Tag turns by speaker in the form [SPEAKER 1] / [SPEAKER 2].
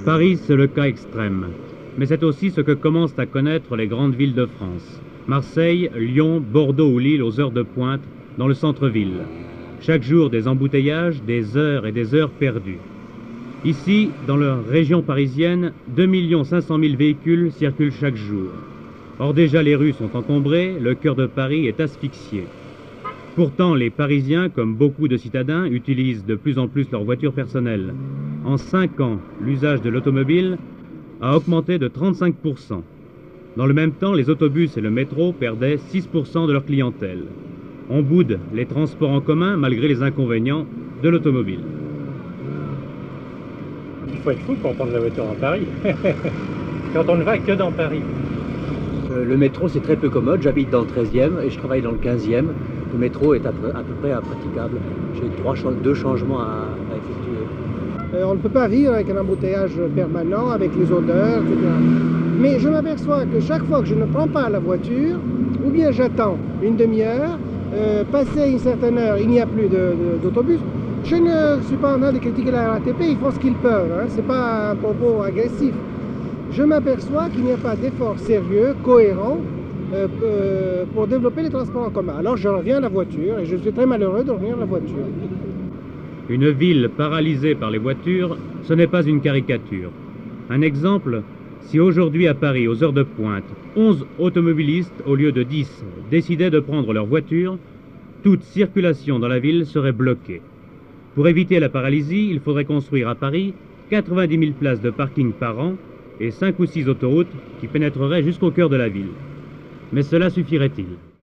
[SPEAKER 1] Paris, c'est le cas extrême. Mais c'est aussi ce que commencent à connaître les grandes villes de France. Marseille, Lyon, Bordeaux ou Lille aux heures de pointe, dans le centre-ville. Chaque jour, des embouteillages, des heures et des heures perdues. Ici, dans la région parisienne, 2 500 000 véhicules circulent chaque jour. Or déjà les rues sont encombrées, le cœur de Paris est asphyxié. Pourtant, les Parisiens, comme beaucoup de citadins, utilisent de plus en plus leur voiture personnelle. En 5 ans, l'usage de l'automobile a augmenté de 35%. Dans le même temps, les autobus et le métro perdaient 6% de leur clientèle. On boude les transports en commun malgré les inconvénients de l'automobile.
[SPEAKER 2] Il faut être fou pour prendre la voiture dans Paris. Quand on ne va que dans Paris.
[SPEAKER 3] Le métro, c'est très peu commode. J'habite dans le 13e et je travaille dans le 15e. Le métro est à peu près impraticable. J'ai 2 changements à effectuer.
[SPEAKER 4] On ne peut pas vivre avec un embouteillage permanent, avec les odeurs, etc. Mais je m'aperçois que chaque fois que je ne prends pas la voiture, ou bien j'attends une demi-heure, passé une certaine heure, il n'y a plus d'autobus. Je ne suis pas en train de critiquer la RATP, ils font ce qu'ils peuvent, hein. Ce n'est pas un propos agressif. Je m'aperçois qu'il n'y a pas d'effort sérieux, cohérent, pour développer les transports en commun. Alors je reviens à la voiture et je suis très malheureux de revenir à la voiture.
[SPEAKER 1] Une ville paralysée par les voitures, ce n'est pas une caricature. Un exemple, si aujourd'hui à Paris, aux heures de pointe, 11 automobilistes au lieu de 10 décidaient de prendre leur voiture, toute circulation dans la ville serait bloquée. Pour éviter la paralysie, il faudrait construire à Paris 90 000 places de parking par an et 5 ou 6 autoroutes qui pénétreraient jusqu'au cœur de la ville. Mais cela suffirait-il ?